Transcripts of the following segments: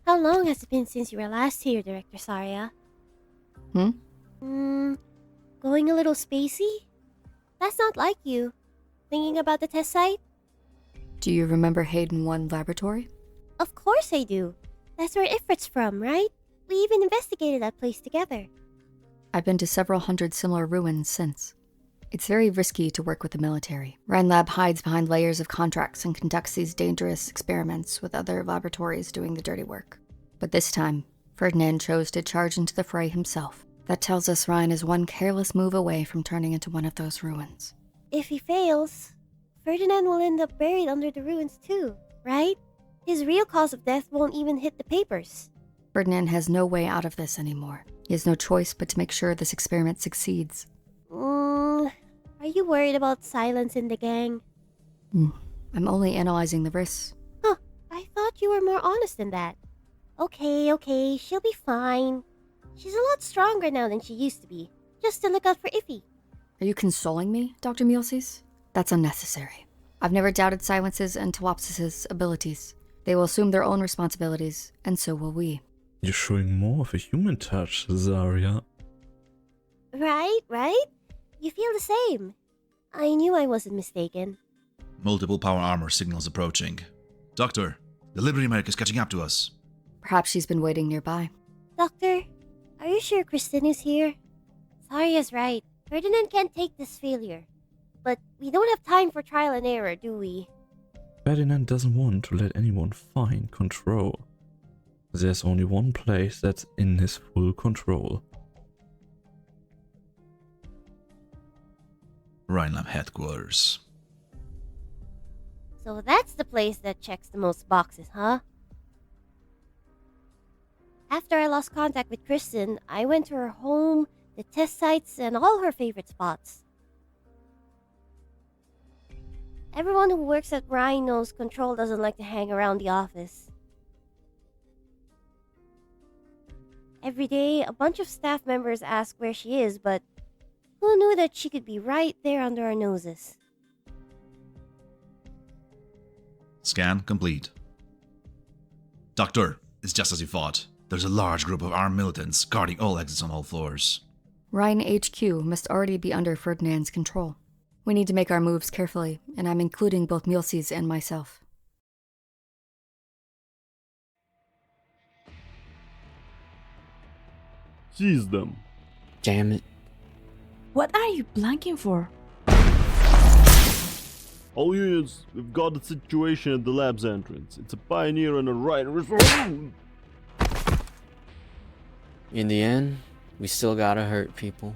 How long has it been since you were last here, Director Saria? Going a little spacey? That's not like you. Thinking about the test site? Do you remember Hayden 1 Laboratory? Of course I do. That's where Ifrit's from, right? We even investigated that place together. I've been to several hundred similar ruins since. It's very risky to work with the military. Rhine Lab hides behind layers of contracts and conducts these dangerous experiments with other laboratories doing the dirty work. But this time, Ferdinand chose to charge into the fray himself. That tells us Rhine is one careless move away from turning into one of those ruins. If he fails, Ferdinand will end up buried under the ruins too, right? His real cause of death won't even hit the papers. Ferdinand has no way out of this anymore. He has no choice but to make sure this experiment succeeds. Are you worried about silence in the gang? I'm only analyzing the risks. Huh, I thought you were more honest than that. Okay, she'll be fine. She's a lot stronger now than she used to be. Just to look out for Iffy. Are you consoling me, Dr. Milces? That's unnecessary. I've never doubted Silence's and Tewopsis's abilities. They will assume their own responsibilities, and so will we. You're showing more of a human touch, Zarya. Right? You feel the same. I knew I wasn't mistaken. Multiple power armor signals approaching. Doctor, the Liberty Merc is catching up to us. Perhaps she's been waiting nearby. Doctor, are you sure Kristen is here? Saria's right. Ferdinand can't take this failure. But we don't have time for trial and error, do we? Ferdinand doesn't want to let anyone find control. There's only one place that's in his full control. Rhineland headquarters. So that's the place that checks the most boxes, huh? After I lost contact with Kristen, I went to her home, the test sites, and all her favorite spots. Everyone who works at Rhine knows Control doesn't like to hang around the office. Every day, a bunch of staff members ask where she is, but who knew that she could be right there under our noses? Scan complete. Doctor, it's just as you thought. There's a large group of armed militants guarding all exits on all floors. Rhine HQ must already be under Ferdinand's control. We need to make our moves carefully, and I'm including both Milces and myself. Seize them. Damn it. What are you blanking for? All units, we've got the situation at the lab's entrance. It's a pioneer and a rider. In the end, we still gotta hurt people.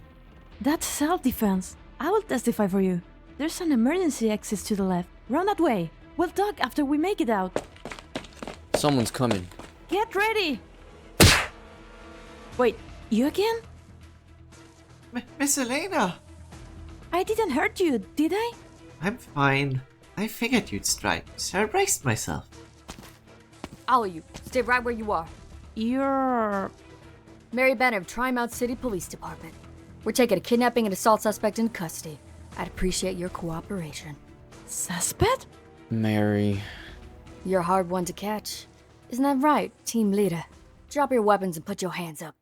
That's self-defense. I will testify for you. There's an emergency exit to the left. Run that way. We'll talk after we make it out. Someone's coming. Get ready! Wait, you again? Miss Elena! I didn't hurt you, did I? I'm fine. I figured you'd strike, so I braced myself. All of you, stay right where you are. You're... Mary Banner of Trimount City Police Department. We're taking a kidnapping and assault suspect into custody. I'd appreciate your cooperation. Suspect? Mary. You're a hard one to catch. Isn't that right, team leader? Drop your weapons and put your hands up.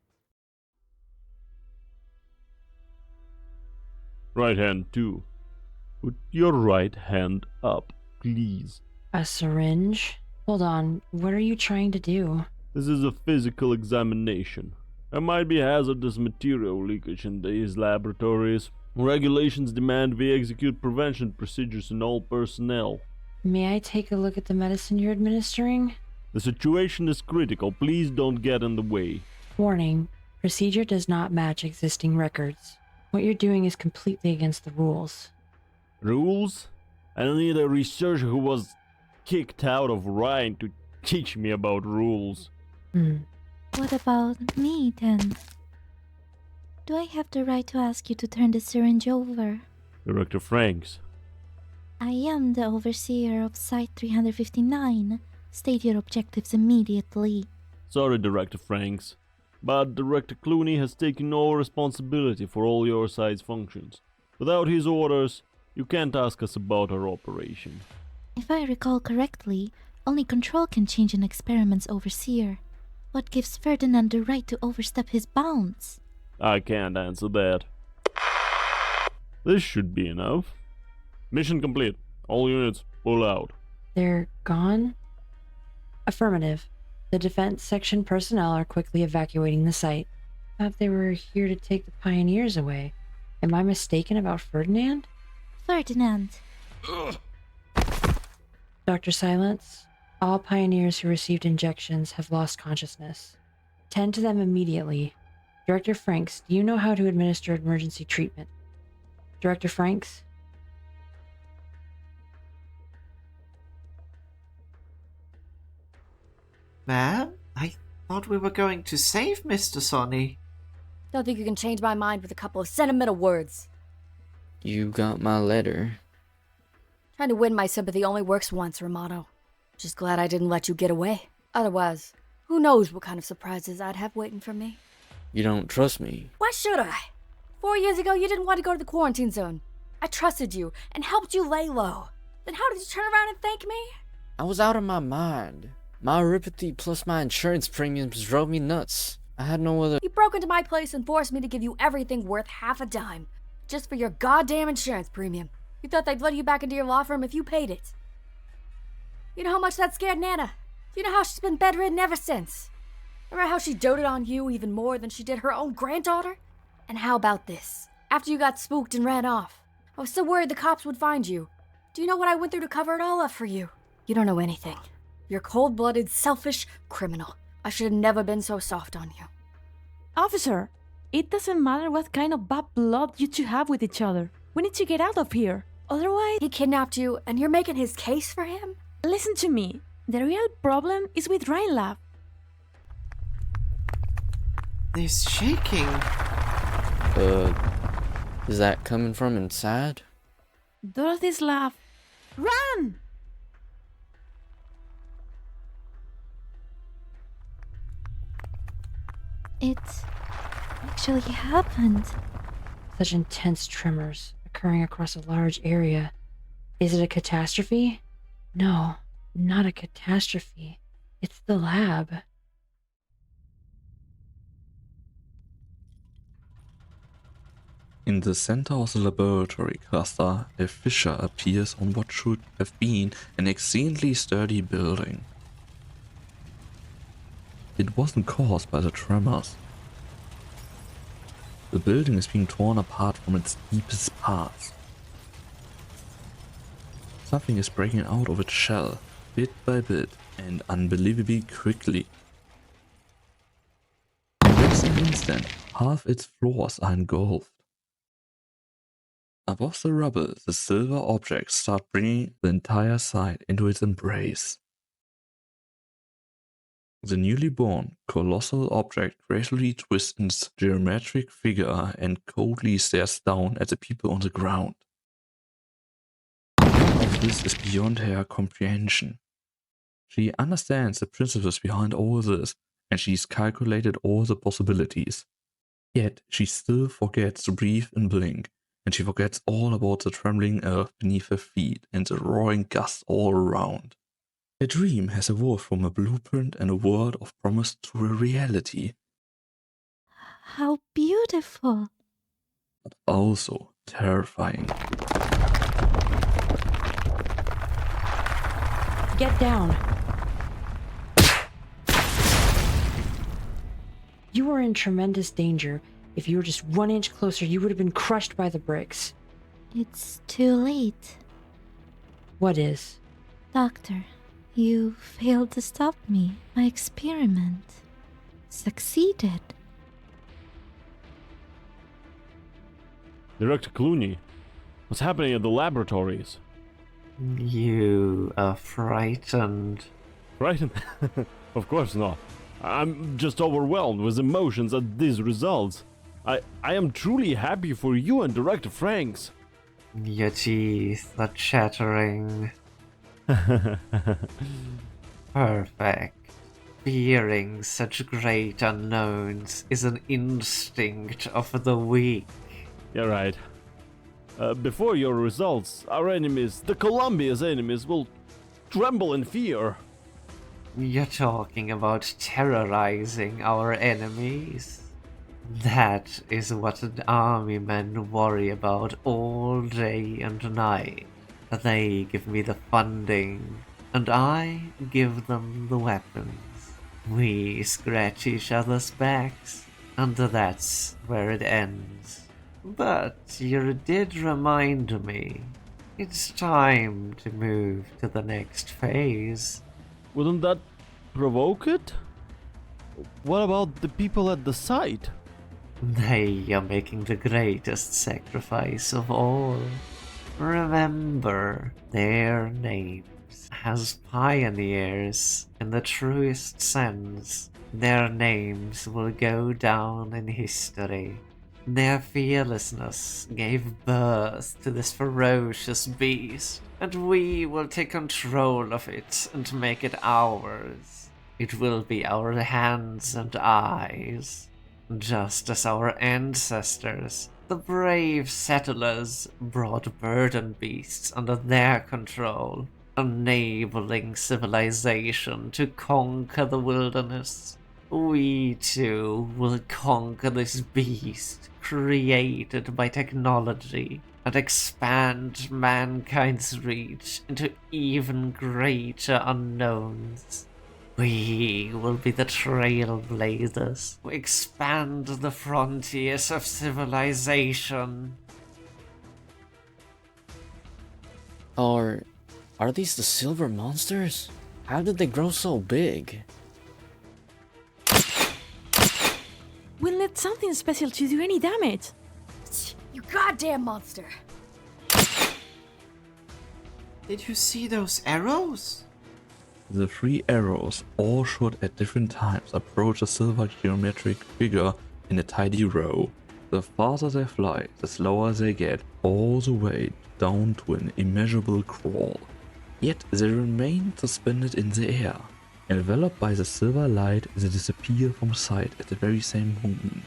Right hand too. Put your right hand up, please. A syringe? Hold on, what are you trying to do? This is a physical examination. There might be hazardous material leakage in these laboratories. Regulations demand we execute prevention procedures in all personnel. May I take a look at the medicine you're administering? The situation is critical. Please don't get in the way. Warning, procedure does not match existing records. What you're doing is completely against the rules. Rules? I don't need a researcher who was kicked out of Rhine to teach me about rules. What about me, then? Do I have the right to ask you to turn the syringe over? Director Franks. I am the overseer of Site 359. State your objectives immediately. Sorry, Director Franks, but Director Clooney has taken no responsibility for all your site's functions. Without his orders, you can't ask us about our operation. If I recall correctly, only Control can change an experiment's overseer. What gives Ferdinand the right to overstep his bounds? I can't answer that. This should be enough. Mission complete. All units, pull out. They're gone? Affirmative. The defense section personnel are quickly evacuating the site. Thought they were here to take the pioneers away. Am I mistaken about Ferdinand? Ferdinand. Dr. Silence, all pioneers who received injections have lost consciousness. Tend to them immediately. Director Franks, do you know how to administer emergency treatment? Director Franks? Ma'am, I thought we were going to save Mr. Sonny. Don't think you can change my mind with a couple of sentimental words. You got my letter. Trying to win my sympathy only works once, Romano. Just glad I didn't let you get away. Otherwise, who knows what kind of surprises I'd have waiting for me. You don't trust me. Why should I? 4 years ago, you didn't want to go to the quarantine zone. I trusted you and helped you lay low. Then how did you turn around and thank me? I was out of my mind. My neuropathy plus my insurance premiums drove me nuts. I had no other— You broke into my place and forced me to give you everything worth half a dime. Just for your goddamn insurance premium. You thought they'd let you back into your law firm if you paid it. You know how much that scared Nana? You know how she's been bedridden ever since? Remember how she doted on you even more than she did her own granddaughter? And how about this? After you got spooked and ran off, I was so worried the cops would find you. Do you know what I went through to cover it all up for you? You don't know anything. You're a cold-blooded, selfish criminal. I should have never been so soft on you. Officer, it doesn't matter what kind of bad blood you two have with each other. We need to get out of here. Otherwise— He kidnapped you, and you're making his case for him? Listen to me. The real problem is with Ryan Lab. This shaking. Is that coming from inside? Dorothy's lab. Run! It actually happened. Such intense tremors occurring across a large area. Is it a catastrophe? No, not a catastrophe. It's the lab. In the center of the laboratory cluster, a fissure appears on what should have been an exceedingly sturdy building. It wasn't caused by the tremors. The building is being torn apart from its deepest parts. Something is breaking out of its shell, bit by bit, and unbelievably quickly. In just an instant, half its floors are engulfed. Above the rubble, the silver objects start bringing the entire site into its embrace. The newly born, colossal object gracefully twists its geometric figure and coldly stares down at the people on the ground. All of this is beyond her comprehension. She understands the principles behind all this, and she's calculated all the possibilities. Yet she still forgets to breathe and blink, and she forgets all about the trembling earth beneath her feet and the roaring gusts all around. A dream has evolved from a blueprint and a world of promise to a reality. How beautiful. But also terrifying. Get down. You were in tremendous danger. If you were just 1 inch closer, you would have been crushed by the bricks. It's too late. What is? Doctor, you failed to stop me. My experiment succeeded. Director Clooney, what's happening at the laboratories? You are frightened. Frightened? Of course not. I'm just overwhelmed with emotions at these results. I am truly happy for you and Director Franks. Your teeth are chattering. Perfect. Fearing such great unknowns is an instinct of the weak. You're right. Before your results, our enemies, the Columbia's enemies, will tremble in fear. You're talking about terrorizing our enemies? That is what an army men worry about all day and night. They give me the funding, and I give them the weapons. We scratch each other's backs, and that's where it ends. But you did remind me. It's time to move to the next phase. Wouldn't that provoke it? What about the people at the site? They are making the greatest sacrifice of all. Remember their names as pioneers in the truest sense. Their names will go down in history. Their fearlessness gave birth to this ferocious beast, and we will take control of it and make it ours. It will be our hands and eyes. Just as our ancestors, the brave settlers, brought burden beasts under their control, enabling civilization to conquer the wilderness. We too will conquer this beast created by technology and expand mankind's reach into even greater unknowns. We will be the trailblazers who expand the frontiers of civilization. Are these the silver monsters? How did they grow so big? We'll need something special to do any damage. You goddamn monster! Did you see those arrows? The 3 arrows, all shot at different times, approach a silver geometric figure in a tidy row. The faster they fly, the slower they get, all the way down to an immeasurable crawl. Yet they remain suspended in the air. Enveloped by the silver light, they disappear from sight at the very same moment.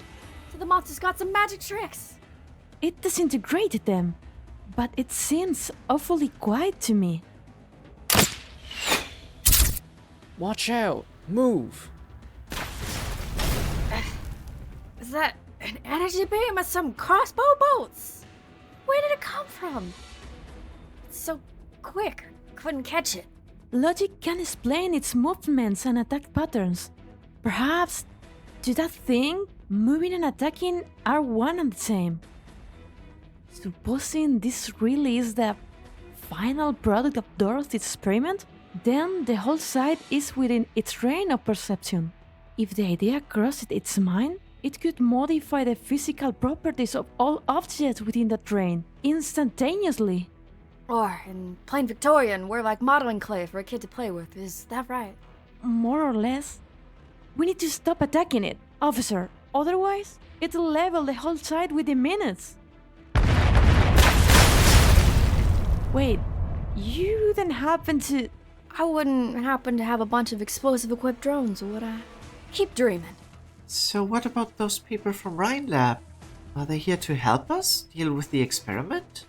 So the monster's got some magic tricks! It disintegrated them, but it seems awfully quiet to me. Watch out! Move! Is that an energy beam or some crossbow bolts? Where did it come from? It's so quick, couldn't catch it. Logic can explain its movements and attack patterns. Perhaps, to that thing, moving and attacking are one and the same. Supposing this really is the final product of Dorothy's experiment, then the whole site is within its range of perception. If the idea crossed its mind, it could modify the physical properties of all objects within that range instantaneously. Or, in plain Victorian, we're like modeling clay for a kid to play with, is that right? More or less. We need to stop attacking it, officer. Otherwise, it'll level the whole site within minutes. Wait, you wouldn't happen to... I wouldn't happen to have a bunch of explosive-equipped drones, would I? Keep dreaming. So what about those people from Rhine Lab? Are they here to help us deal with the experiment?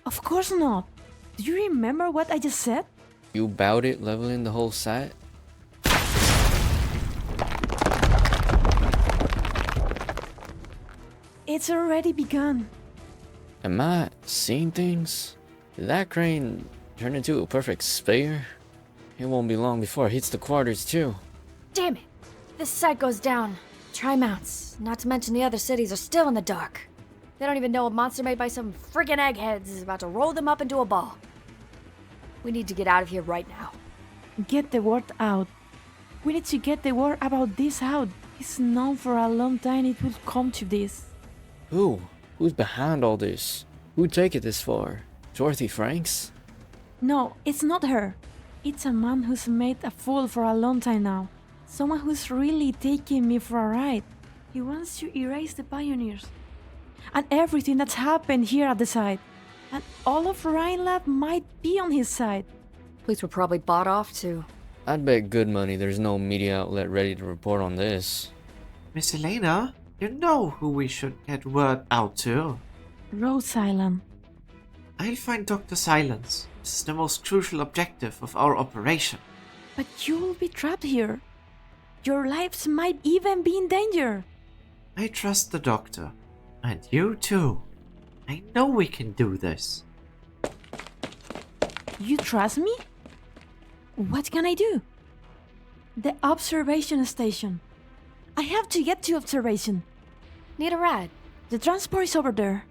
Of course not. Do you remember what I just said? You about it leveling the whole site? It's already begun. Am I seeing things? Did that crane turn into a perfect sphere? It won't be long before it hits the quarters too. Damn it! This site goes down. Tri-mounts, not to mention the other cities, are still in the dark. They don't even know a monster made by some friggin' eggheads is about to roll them up into a ball. We need to get out of here right now. Get the word out. We need to get the word about this out. It's known for a long time it will come to this. Who's behind all this? Who'd take it this far? Dorothy Franks? No, it's not her. It's a man who's made a fool for a long time now. Someone who's really taking me for a ride. He wants to erase the pioneers. And everything that's happened here at the site. And all of Rhine Lab might be on his side. Police were probably bought off too. I'd bet good money there's no media outlet ready to report on this. Miss Elena, you know who we should get word out to. Rose Island. I'll find Dr. Silence. This is the most crucial objective of our operation. But you will be trapped here. Your lives might even be in danger. I trust the doctor. And you too. I know we can do this. You trust me? What can I do? The observation station. I have to get to observation. Need a ride? The transport is over there.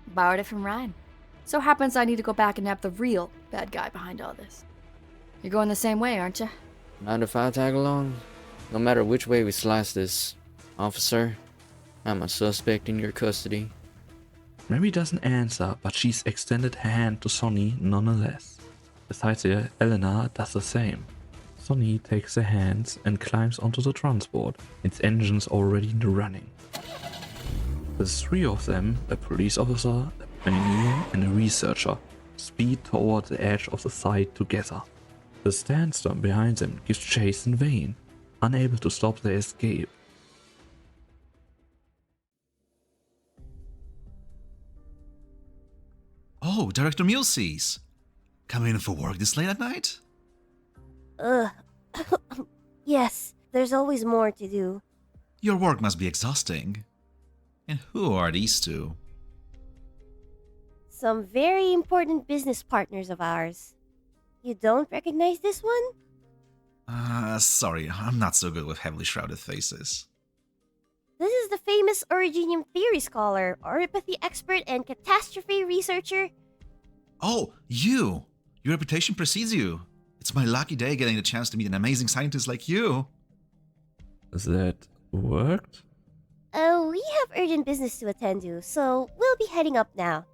Borrowed it from Ryan. So happens I need to go back and nab the real bad guy behind all this. You're going the same way, aren't you? Mind if I tag along? No matter which way we slice this, officer, I'm a suspect in your custody. Mary doesn't answer, but she's extended her hand to Sonny nonetheless. Besides her, Elena does the same. Sonny takes her hands and climbs onto the transport, its engines already running. The three of them, a police officer, a pioneer and a researcher, speed toward the edge of the site together. The sandstorm behind them gives chase in vain, unable to stop their escape. Oh, Director Mulesys. Coming in for work this late at night? Yes, there's always more to do. Your work must be exhausting. And who are these two? Some very important business partners of ours. You don't recognize this one? Sorry, I'm not so good with heavily shrouded faces. This is the famous Originium theory scholar, oripathy expert, and catastrophe researcher. Oh, you! Your reputation precedes you. It's my lucky day getting the chance to meet an amazing scientist like you. That worked? We have urgent business to attend to, so we'll be heading up now.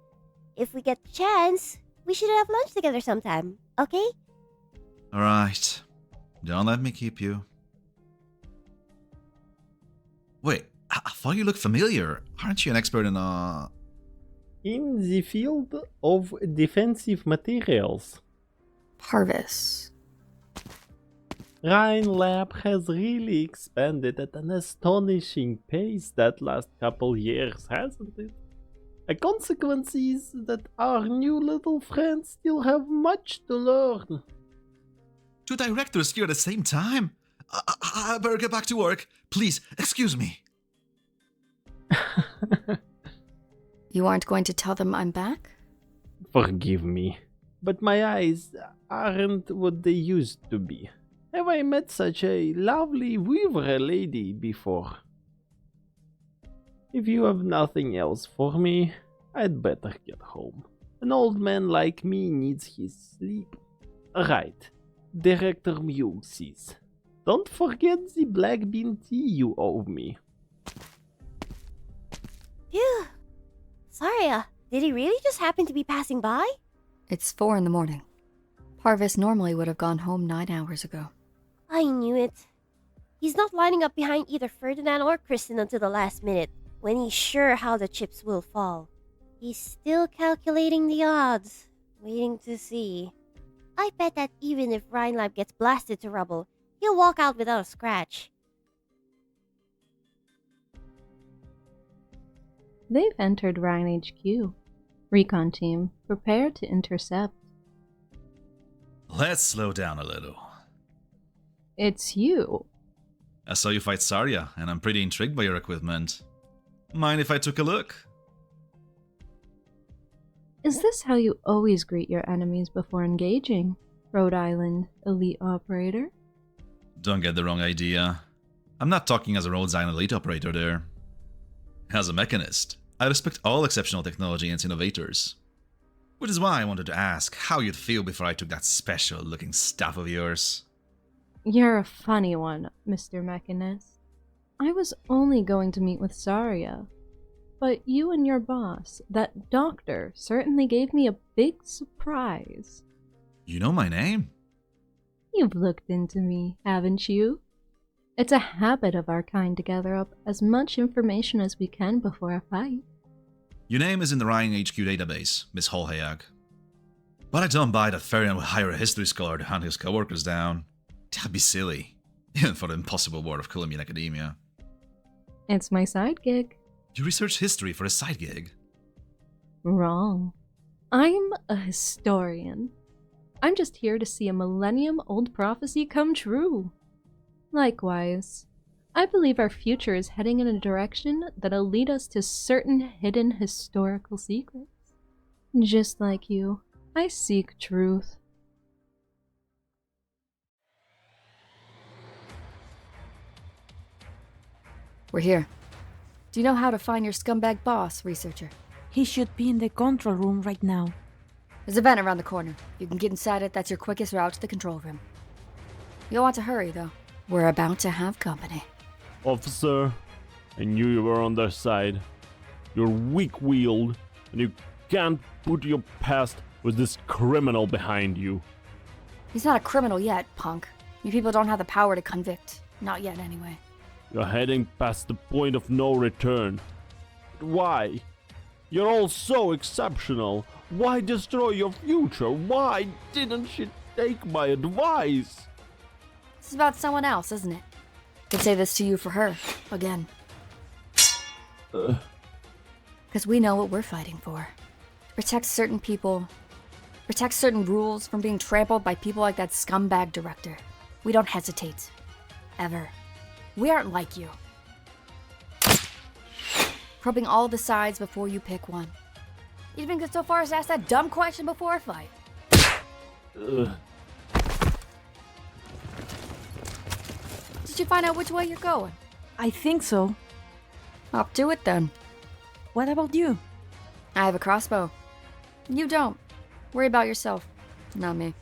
If we get the chance, we should have lunch together sometime, okay? Alright. Don't let me keep you. Wait, I thought you looked familiar. Aren't you an expert in, In the field of defensive materials, Parvis. Rhine Lab has really expanded at an astonishing pace that last couple years, hasn't it? A consequence is that our new little friends still have much to learn. Two directors here at the same time? I better get back to work. Please, excuse me. You aren't going to tell them I'm back? Forgive me, but my eyes aren't what they used to be. Have I met such a lovely weaver lady before? If you have nothing else for me, I'd better get home. An old man like me needs his sleep. Right, Director Mulesys. Don't forget the black bean tea you owe me. Phew. Sorry, did he really just happen to be passing by? It's 4 in the morning. Parvis normally would have gone home 9 hours ago. I knew it. He's not lining up behind either Ferdinand or Kristen until the last minute, when he's sure how the chips will fall. He's still calculating the odds, waiting to see. I bet that even if Rhinelab gets blasted to rubble, he'll walk out without a scratch. They've entered Rhine HQ. Recon team, prepare to intercept. Let's slow down a little. It's you. I saw you fight Sarya, and I'm pretty intrigued by your equipment. Mind if I took a look? Is this how you always greet your enemies before engaging, Rhode Island elite operator? Don't get the wrong idea. I'm not talking as a Rhode Island elite operator there. As a mechanist, I respect all exceptional technology and its innovators. Which is why I wanted to ask how you'd feel before I took that special-looking stuff of yours. You're a funny one, Mr. Mechanist. I was only going to meet with Sarya, but you and your boss, that doctor, certainly gave me a big surprise. You know my name? You've looked into me, haven't you? It's a habit of our kind to gather up as much information as we can before a fight. Your name is in the Ryan HQ database, Miss Holhayag. But I don't buy that Ferian would hire a history scholar to hunt his coworkers down. That'd be silly, even for the impossible world of Colombian academia. It's my side gig. You research history for a side gig? Wrong. I'm a historian. I'm just here to see a millennium-old prophecy come true. Likewise, I believe our future is heading in a direction that'll lead us to certain hidden historical secrets. Just like you, I seek truth. We're here. Do you know how to find your scumbag boss, researcher? He should be in the control room right now. There's a vent around the corner. You can get inside it, that's your quickest route to the control room. You'll want to hurry, though. We're about to have company. Officer, I knew you were on their side. You're weak-willed, and you can't put your past with this criminal behind you. He's not a criminal yet, punk. You people don't have the power to convict. Not yet, anyway. You're heading past the point of no return. But why? You're all so exceptional. Why destroy your future? Why didn't she take my advice? This is about someone else, isn't it? Could say this to you for her, again. Because we know what we're fighting for. To protect certain people, protect certain rules from being trampled by people like that scumbag director. We don't hesitate. Ever. We aren't like you. Probing all the sides before you pick one. You even go so far as to ask that dumb question before a fight. Did you find out which way you're going? I think so. Up to it then. What about you? I have a crossbow. You don't. Worry about yourself, not me.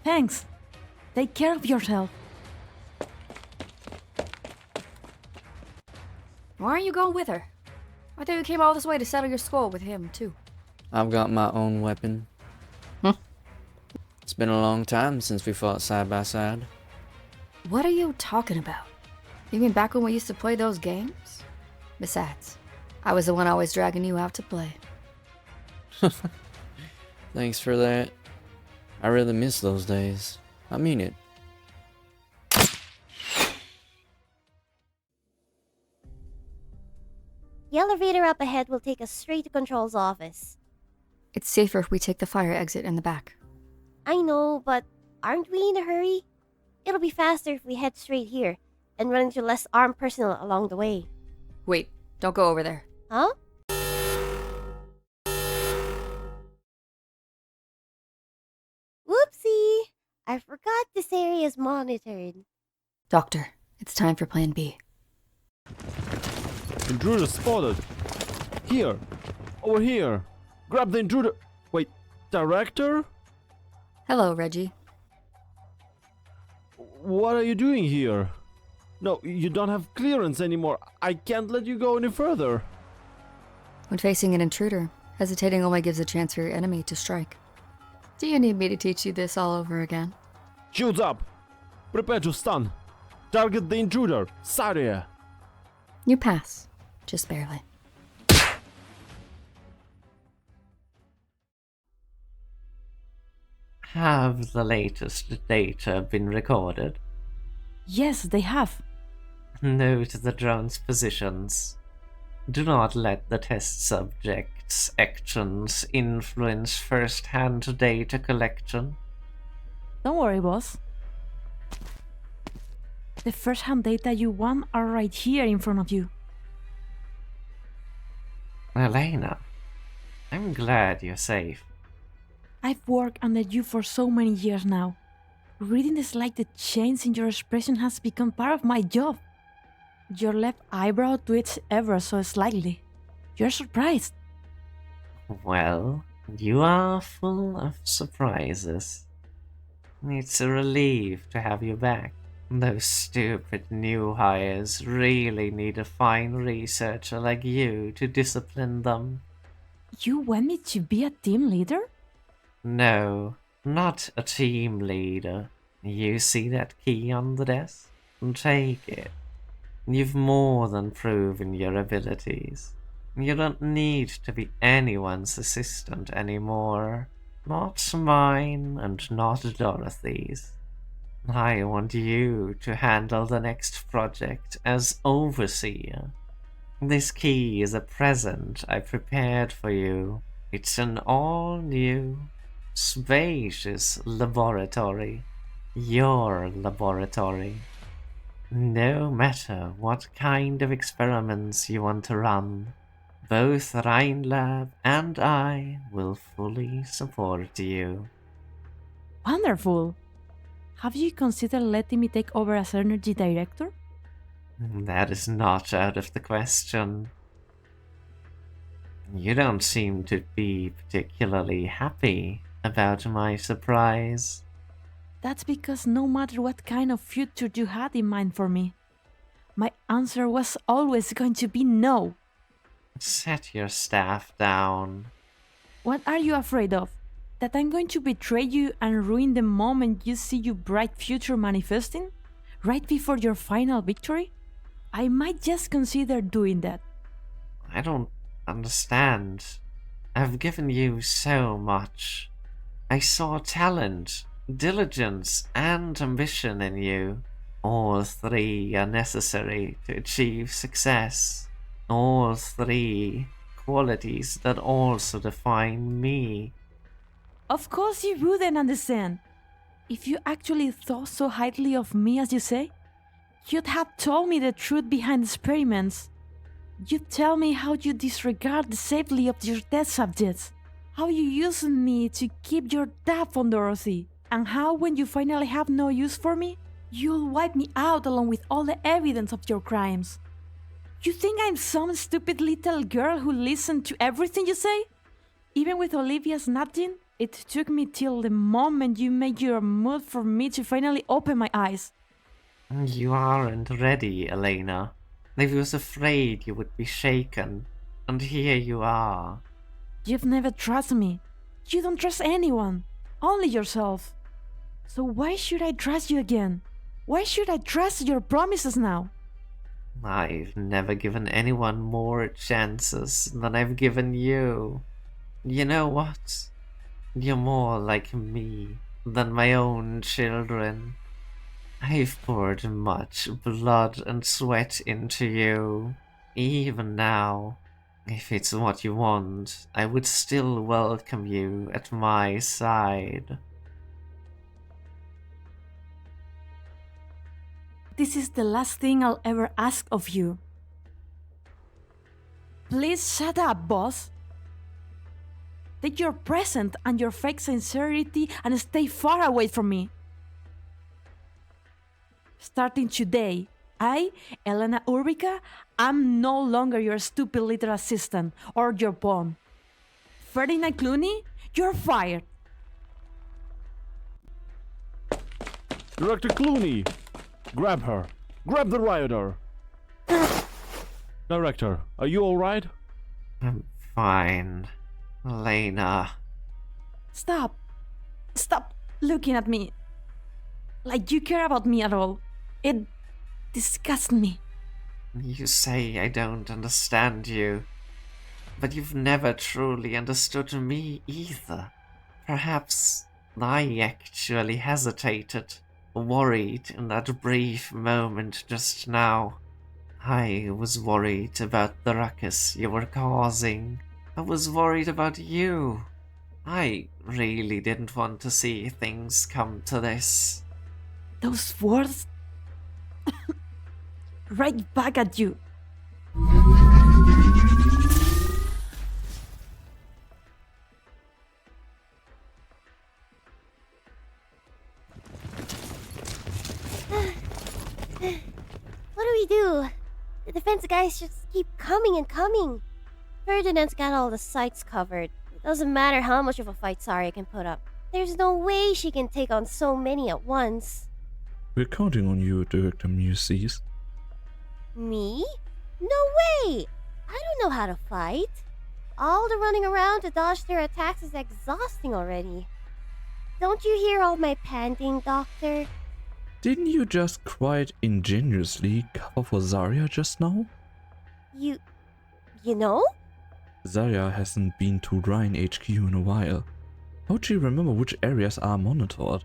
Thanks. Take care of yourself. Why aren't you going with her? I thought you came all this way to settle your score with him, too. I've got my own weapon. It's been a long time since we fought side by side. What are you talking about? You mean back when we used to play those games? Besides, I was the one always dragging you out to play. Thanks for that. I really miss those days. I mean it. The elevator up ahead will take us straight to Control's office. It's safer if we take the fire exit in the back. I know, but aren't we in a hurry? It'll be faster if we head straight here and run into less armed personnel along the way. Wait, don't go over there. Huh? Whoopsie! I forgot this area is monitored. Doctor, it's time for Plan B. Intruder spotted. Here. Over here. Grab the intruder. Wait, director? Hello, Reggie. What are you doing here? No, you don't have clearance anymore. I can't let you go any further. When facing an intruder, hesitating only gives a chance for your enemy to strike. Do you need me to teach you this all over again? Shields up. Prepare to stun. Target the intruder. Saria. You pass. Just barely. Have the latest data been recorded? Yes, they have. Note the drone's positions. Do not let the test subject's actions influence first-hand data collection. Don't worry, boss. The first-hand data you want are right here in front of you. Elena, I'm glad you're safe. I've worked under you for so many years now. Reading the slight change in your expression has become part of my job. Your left eyebrow twitched ever so slightly. You're surprised. Well, you are full of surprises. It's a relief to have you back. Those stupid new hires really need a fine researcher like you to discipline them. You want me to be a team leader? No, not a team leader. You see that key on the desk? Take it. You've more than proven your abilities. You don't need to be anyone's assistant anymore. Not mine and not Dorothy's. I want you to handle the next project as overseer. This key is a present I prepared for you. It's an all-new spacious laboratory. Your laboratory. No matter what kind of experiments you want to run, both Rhinelab and I will fully support you. Wonderful! Have you considered letting me take over as energy director? That is not out of the question. You don't seem to be particularly happy about my surprise. That's because no matter what kind of future you had in mind for me, my answer was always going to be no. Set your staff down. What are you afraid of? That I'm going to betray you and ruin the moment you see your bright future manifesting? Right before your final victory? I might just consider doing that. I don't understand. I've given you so much. I saw talent, diligence, and ambition in you. All three are necessary to achieve success. All three qualities that also define me. Of course you wouldn't understand. If you actually thought so highly of me as you say, you'd have told me the truth behind the experiments. You'd tell me how you disregard the safety of your test subjects, how you use me to keep your tab on Dorothy, and how when you finally have no use for me, you'll wipe me out along with all the evidence of your crimes. You think I'm some stupid little girl who listened to everything you say? Even with Olivia's nudging, it took me till the moment you made your move for me to finally open my eyes. You aren't ready, Elena. I was afraid you would be shaken, and here you are. You've never trusted me. You don't trust anyone, only yourself. So why should I trust you again? Why should I trust your promises now? I've never given anyone more chances than I've given you. You know what? You're more like me than my own children. I've poured much blood and sweat into you. Even now, if it's what you want, I would still welcome you at my side. This is the last thing I'll ever ask of you. Please shut up, boss. Take your present and your fake sincerity and stay far away from me. Starting today, I, Elena Urbica, am no longer your stupid little assistant or your pawn. Ferdinand Clooney, you're fired. Director Clooney! Grab her! Grab the rioter! Director, are you alright? I'm fine. Elena. Stop. Stop looking at me. Like you care about me at all. It disgusts me. You say I don't understand you, but you've never truly understood me either. Perhaps I actually hesitated, worried in that brief moment just now. I was worried about the ruckus you were causing. I was worried about you. I really didn't want to see things come to this. Those words right back at you. What do we do? The defense guys just keep coming and coming. Ferdinand's got all the sites covered. It doesn't matter how much of a fight Saria can put up. There's no way she can take on so many at once. We're counting on you, Director Muses. Me? No way! I don't know how to fight. All the running around to dodge their attacks is exhausting already. Don't you hear all my panting, Doctor? Didn't you just quite ingenuously cover for Zarya just now? You know? Zarya hasn't been to Rhine HQ in a while. How'd she remember which areas are monitored?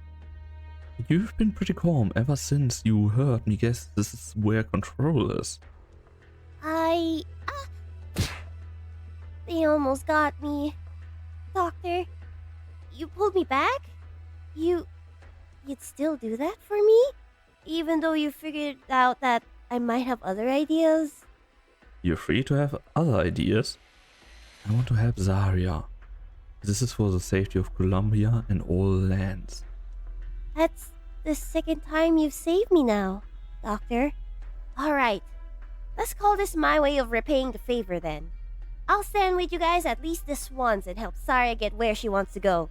You've been pretty calm ever since you heard me guess this is where control is. They almost got me. Doctor, You pulled me back? You'd still do that for me? Even though you figured out that I might have other ideas? You're free to have other ideas. I want to help Zarya. This is for the safety of Columbia and all lands. That's the second time you've saved me now, Doctor. Alright, let's call this my way of repaying the favor then. I'll stand with you guys at least this once and help Zarya get where she wants to go.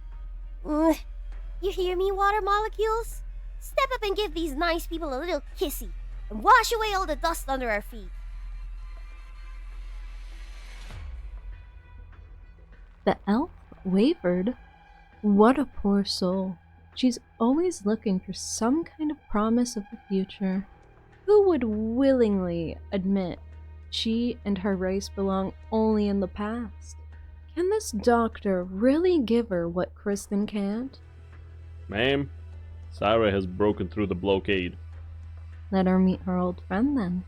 You hear me, water molecules? Step up and give these nice people a little kissy, and wash away all the dust under our feet. The elf wavered. What a poor soul. She's always looking for some kind of promise of the future. Who would willingly admit she and her race belong only in the past? Can this doctor really give her what Kristen can't? Ma'am, Sarah has broken through the blockade. Let her meet her old friend then.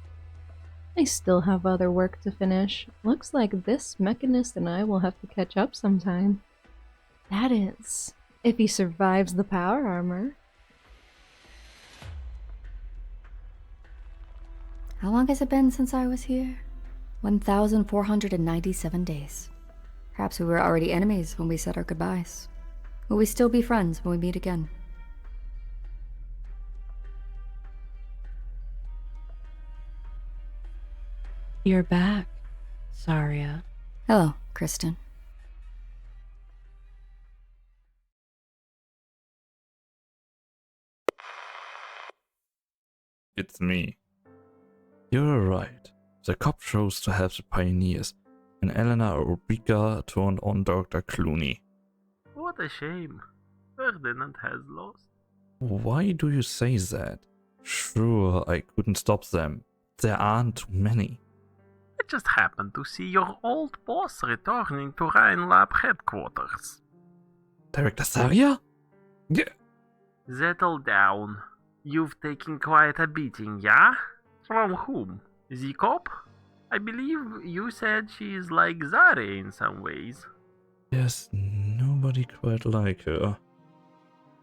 I still have other work to finish. Looks like this mechanist and I will have to catch up sometime. That is, if he survives the power armor. How long has it been since I was here? 1,497 days. Perhaps we were already enemies when we said our goodbyes. Will we still be friends when we meet again? You're back, Zarya. Hello, Kristen. It's me. You're right. The cop chose to help the pioneers, and Eleanor Ulrika turned on Dr. Clooney. What a shame. Ferdinand has lost. Why do you say that? Sure, I couldn't stop them. There aren't too many. I just happened to see your old boss returning to Rhine Lab headquarters. Director Zarya? Yeah. Settle down. You've taken quite a beating, yeah? From whom? The cop? I believe you said she is like Zarya in some ways. There's nobody quite like her.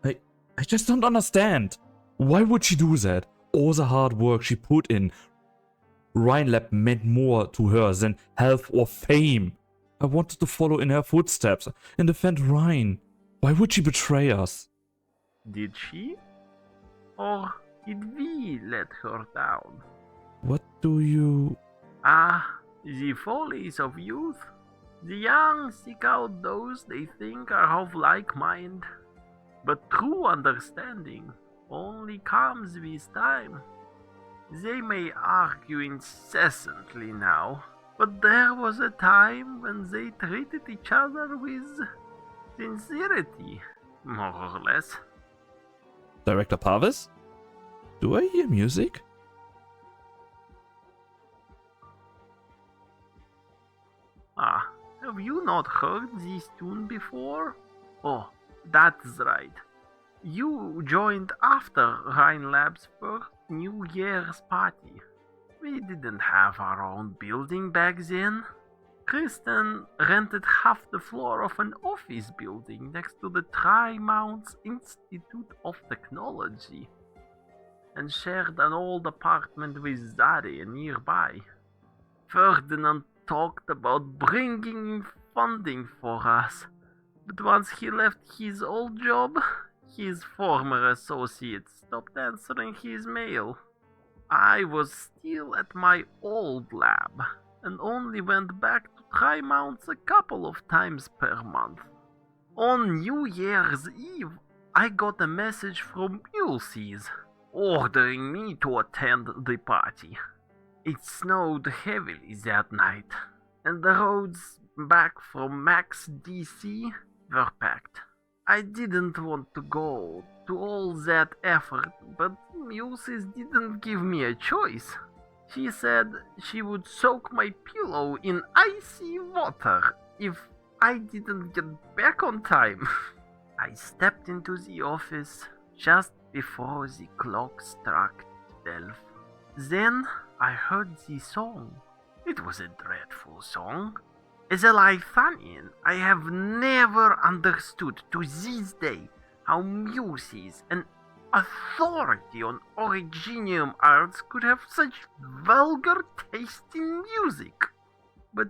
I just don't understand. Why would she do that? All the hard work she put in Rhine Lab meant more to her than health or fame. I wanted to follow in her footsteps and defend Rhine. Why would she betray us? Did she? Or did we let her down? What do you... The follies of youth. The young seek out those they think are of like mind. But true understanding only comes with time. They may argue incessantly now, but there was a time when they treated each other with sincerity, more or less. Director Parvis? Do I hear music? Have you not heard this tune before? Oh, that's right. You joined after Rhine Lab's first New Year's party. We didn't have our own building back then. Kristen rented half the floor of an office building next to the Tri-Mounts Institute of Technology and shared an old apartment with Zarya nearby. Ferdinand talked about bringing in funding for us, but once he left his old job, his former associate stopped answering his mail. I was still at my old lab and only went back to try mounts a couple of times per month. On New Year's Eve, I got a message from Ulysses ordering me to attend the party. It snowed heavily that night, and the roads back from Max DC were packed. I didn't want to go to all that effort, but Ulysses didn't give me a choice. She said she would soak my pillow in icy water if I didn't get back on time. I stepped into the office just before the clock struck 12. Then I heard the song. It was a dreadful song. As a Lifanian, I have never understood to this day how muses and authority on Originium arts could have such vulgar taste in music. But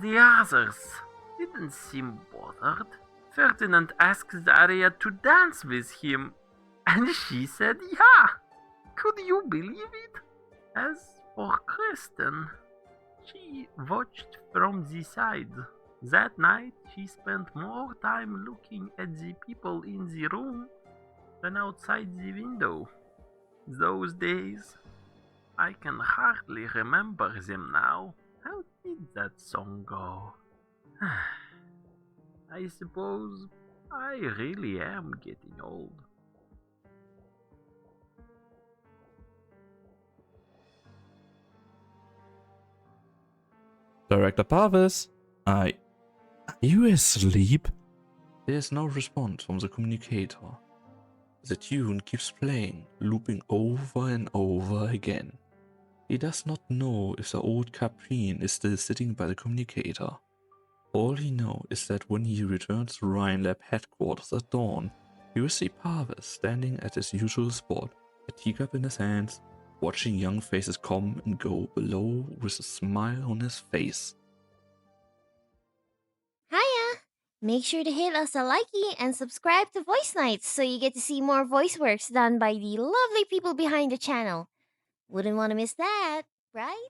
the others didn't seem bothered. Ferdinand asked Aria to dance with him, and she said yeah. Could you believe it? As for Kristen, she watched from the side. That night, she spent more time looking at the people in the room than outside the window. Those days, I can hardly remember them now. How did that song go? I suppose I really am getting old. Director Parvis, are you asleep? There's no response from the communicator. The tune keeps playing, looping over and over again. He does not know if the old Caprine is still sitting by the communicator. All he knows is that when he returns to Ryan Lab headquarters at dawn, he will see Parvis standing at his usual spot, a teacup in his hands, watching young faces come and go below with a smile on his face. Hiya! Make sure to hit us a likey and subscribe to VoiceKnights so you get to see more voice works done by the lovely people behind the channel. Wouldn't want to miss that, right?